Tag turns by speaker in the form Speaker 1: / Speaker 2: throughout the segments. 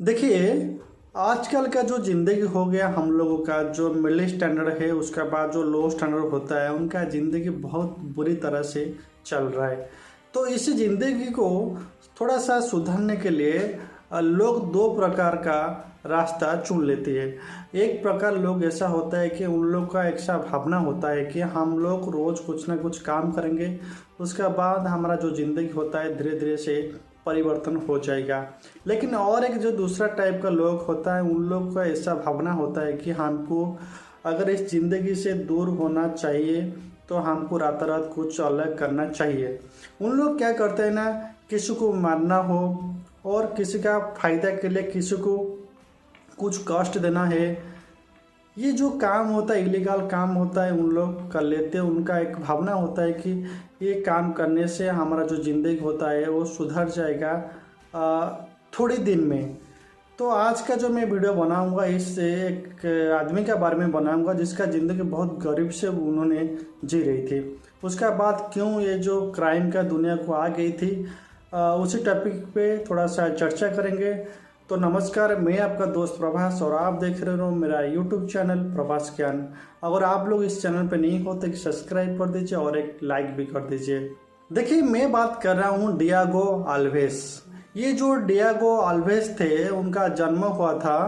Speaker 1: देखिए, आजकल का जो ज़िंदगी हो गया हम लोगों का, जो मिडिल स्टैंडर्ड है उसके बाद जो लो स्टैंडर्ड होता है, उनका ज़िंदगी बहुत बुरी तरह से चल रहा है। तो इस ज़िंदगी को थोड़ा सा सुधारने के लिए लोग दो प्रकार का रास्ता चुन लेते हैं। एक प्रकार लोग ऐसा होता है कि उन लोग का ऐसा भावना होता है कि हम लोग रोज़ कुछ ना कुछ काम करेंगे, उसके बाद हमारा जो ज़िंदगी होता है धीरे धीरे से परिवर्तन हो जाएगा। लेकिन और एक जो दूसरा टाइप का लोग होता है, उन लोग का ऐसा भावना होता है कि हमको अगर इस ज़िंदगी से दूर होना चाहिए तो हमको रातों रात कुछ अलग करना चाहिए। उन लोग क्या करते हैं ना, किसी को मारना हो और किसी का फायदा के लिए किसी को कुछ कष्ट देना है, ये जो काम होता है, इलीगल काम होता है, उन लोग कर लेते हैं। उनका एक भावना होता है कि ये काम करने से हमारा जो ज़िंदगी होता है वो सुधर जाएगा थोड़े दिन में। तो आज का जो मैं वीडियो बनाऊंगा, इससे एक आदमी के बारे में बनाऊंगा जिसका ज़िंदगी बहुत गरीब से उन्होंने जी रही थी। उसका बाद क्यों ये जो क्राइम का दुनिया को आ गई थी, उसी टॉपिक पे थोड़ा सा चर्चा करेंगे। तो नमस्कार, मैं आपका दोस्त प्रभास और आप देख रहे हो मेरा यूट्यूब चैनल प्रभास ज्ञान। अगर आप लोग इस चैनल पे नहीं हो तो एक सब्सक्राइब कर दीजिए और एक लाइक भी कर दीजिए। देखिए, मैं बात कर रहा हूँ डियागो अल्वेस। ये जो डियागो अल्वेस थे, उनका जन्म हुआ था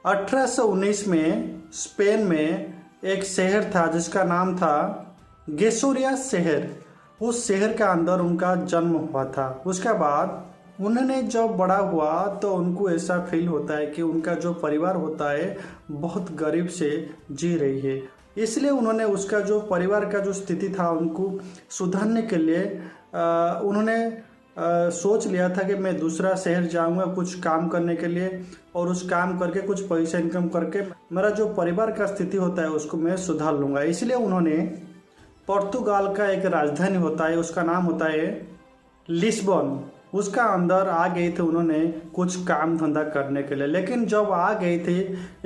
Speaker 1: 1819 में स्पेन में एक शहर था जिसका नाम था गेसोरिया शहर। उस शहर के अंदर उनका जन्म हुआ था। उसके बाद उन्होंने जब बड़ा हुआ तो उनको ऐसा फील होता है कि उनका जो परिवार होता है बहुत गरीब से जी रही है। इसलिए उन्होंने उसका जो परिवार का जो स्थिति था उनको सुधारने के लिए उन्होंने सोच लिया था कि मैं दूसरा शहर जाऊंगा कुछ काम करने के लिए, और उस काम करके कुछ पैसा इनकम करके मेरा जो परिवार का स्थिति होता है उसको मैं सुधार लूँगा। इसलिए उन्होंने पुर्तगाल का एक राजधानी होता है, उसका नाम होता है लिस्बन, उसका अंदर आ गए थे उन्होंने कुछ काम धंधा करने के लिए। लेकिन जब आ गए थे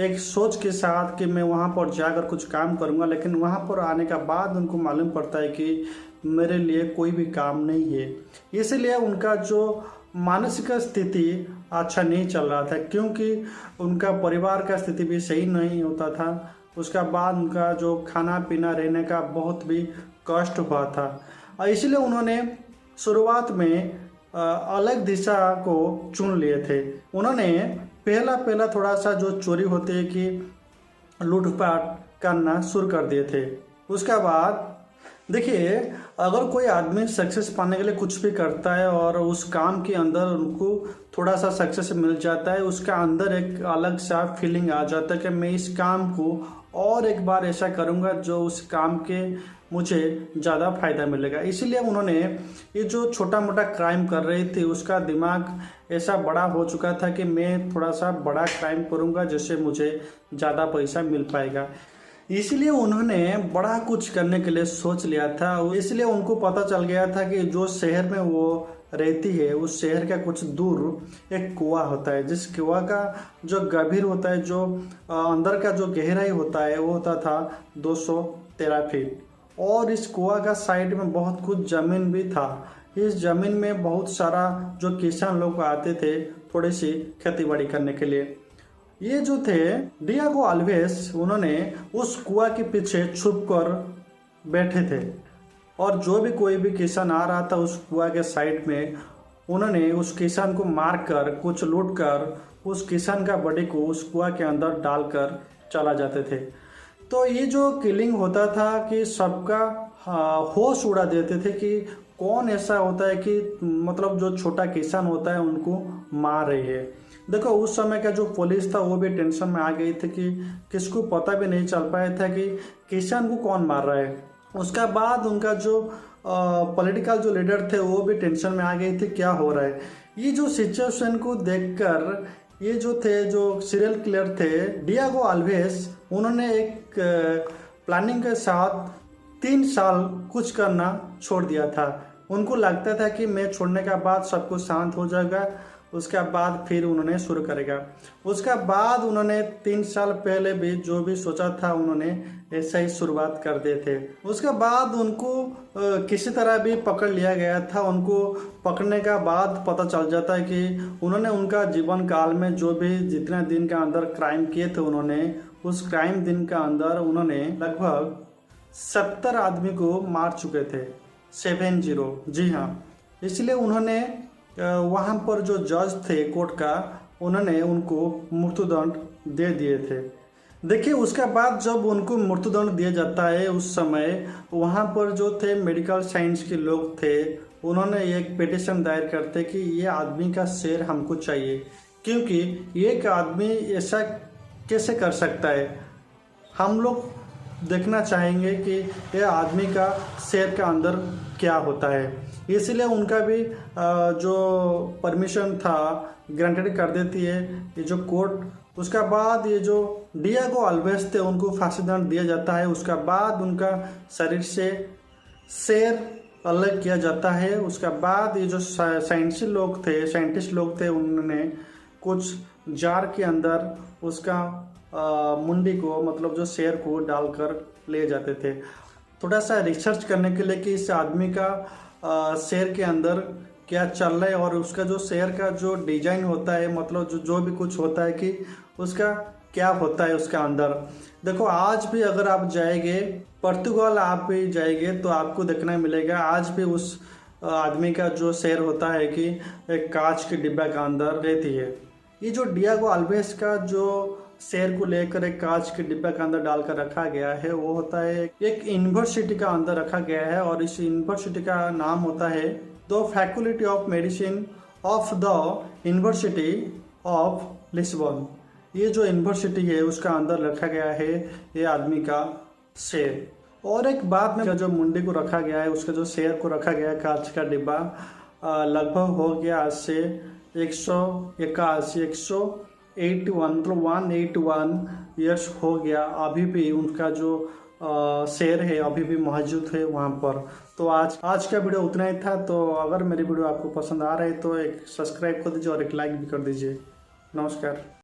Speaker 1: एक सोच के साथ कि मैं वहाँ पर जाकर कुछ काम करूँगा, लेकिन वहाँ पर आने का बाद उनको मालूम पड़ता है कि मेरे लिए कोई भी काम नहीं है। इसलिए उनका जो मानसिक स्थिति अच्छा नहीं चल रहा था, क्योंकि उनका परिवार का स्थिति भी सही नहीं होता था। उसका बाद उनका जो खाना पीना रहने का बहुत भी कष्ट हुआ था। इसलिए उन्होंने शुरुआत में अलग दिशा को चुन लिए थे। उन्होंने पहला थोड़ा सा जो चोरी होती है कि लूटपाट करना शुरू कर दिए थे। उसके बाद देखिए, अगर कोई आदमी सक्सेस पाने के लिए कुछ भी करता है और उस काम के अंदर उनको थोड़ा सा सक्सेस मिल जाता है, उसका अंदर एक अलग सा फीलिंग आ जाता है कि मैं इस काम को और एक बार ऐसा करूंगा जो उस काम के मुझे ज़्यादा फायदा मिलेगा। इसलिए उन्होंने ये जो छोटा मोटा क्राइम कर रही थी, उसका दिमाग ऐसा बड़ा हो चुका था कि मैं थोड़ा सा बड़ा क्राइम करूंगा जिससे मुझे ज़्यादा पैसा मिल पाएगा। इसलिए उन्होंने बड़ा कुछ करने के लिए सोच लिया था। इसलिए उनको पता चल गया था कि जो शहर में वो रहती है उस शहर का कुछ दूर एक कुआं होता है, जिस कुआं का जो गभीर होता है, जो अंदर का जो गहराई होता है वो होता था 213 फीट। और इस कुआं का साइड में बहुत कुछ जमीन भी था। इस जमीन में बहुत सारा जो किसान लोग आते थे थोड़ी सी खेती बाड़ी करने के लिए। ये जो थे डियागो अल्वेस, उन्होंने उस कुआं के पीछे छुप कर बैठे थे, और जो भी कोई भी किसान आ रहा था उस कुआं के साइड में, उन्होंने उस किसान को मार कर कुछ लूट कर उस किसान का बॉडी को उस कुआं के अंदर डालकर चला जाते थे। तो ये जो किलिंग होता था कि सबका होश उड़ा देते थे कि कौन ऐसा होता है कि मतलब जो छोटा किसान होता है उनको मार रही है। देखो, उस समय का जो पुलिस था वो भी टेंशन में आ गई थी कि किसको पता भी नहीं चल पाया था कि किसान को कौन मार रहा है। उसका बाद उनका जो पॉलिटिकल जो लीडर थे वो भी टेंशन में आ गई थी क्या हो रहा है। ये जो सिचुएशन को देखकर ये जो थे जो सीरियल किलर थे डियागो अल्वेस, उन्होंने एक प्लानिंग के साथ 3 साल कुछ करना छोड़ दिया था। उनको लगता था कि मैं छोड़ने के बाद सब कुछ शांत हो जाएगा उसके बाद फिर उन्होंने शुरू करेगा। उसके बाद उन्होंने 3 साल पहले भी जो भी सोचा था उन्होंने ऐसा ही शुरुआत कर दिए थे। उसके बाद उनको किसी तरह भी पकड़ लिया गया था। उनको पकड़ने का बाद पता चल जाता है कि उन्होंने उनका जीवन काल में जो भी जितने दिन के अंदर क्राइम किए थे उन्होंने उस क्राइम दिन के अंदर उन्होंने लगभग 70 आदमी को मार चुके थे। 70, जी हाँ। इसलिए उन्होंने वहाँ पर जो जज थे कोर्ट का उन्होंने उनको मृत्युदंड दे दिए थे। देखिए उसके बाद जब उनको मृत्युदंड दिया जाता है उस समय वहाँ पर जो थे मेडिकल साइंस के लोग थे उन्होंने एक पिटीशन दायर करते कि ये आदमी का शेर हमको चाहिए, क्योंकि एक आदमी ऐसा कैसे कर सकता है। हम लोग देखना चाहेंगे कि ये आदमी का शेर के अंदर क्या होता है। इसलिए उनका भी जो परमिशन था ग्रांटेड कर देती है ये जो कोर्ट। उसका बाद ये जो डियागो अल्वेस थे उनको फांसी दंड दिया जाता है। उसका बाद उनका शरीर से शेर अलग किया जाता है। उसका बाद ये जो साइंटिस्ट लोग थे उन्होंने कुछ जार के अंदर उसका मुंडी को मतलब जो शेर को डालकर ले जाते थे थोड़ा सा रिसर्च करने के लिए कि इस आदमी का शेर के अंदर क्या चल रहा है और उसका जो शेर का जो डिजाइन होता है मतलब जो भी कुछ होता है कि उसका क्या होता है उसका अंदर। देखो आज भी अगर आप जाएंगे पुर्तगाल आप भी जाएंगे तो आपको देखने मिलेगा आज भी उस आदमी का जो शेर होता है कि एक कांच के डिब्बा के अंदर रहती है। ये जो डियागो अल्वेस का जो शेर को लेकर एक कांच के डिब्बे के अंदर डालकर रखा गया है वो होता है एक यूनिवर्सिटी का अंदर रखा गया है और इस यूनिवर्सिटी का नाम होता है the faculty of medicine of the university of Lisbon. ये जो यूनिवर्सिटी है उसका अंदर रखा गया है ये आदमी का शेर। और एक बात में जो मुंडी को रखा गया है उसका जो शेर को रखा गया है कांच का डिब्बा लगभग हो गया आज से 181 मतलब 181 ईयर्स हो गया। अभी भी उनका जो शेर है अभी भी मौजूद है वहाँ पर। तो आज का वीडियो उतना ही था। तो अगर मेरी वीडियो आपको पसंद आ रहा है तो एक सब्सक्राइब कर दीजिए और एक लाइक भी कर दीजिए। नमस्कार।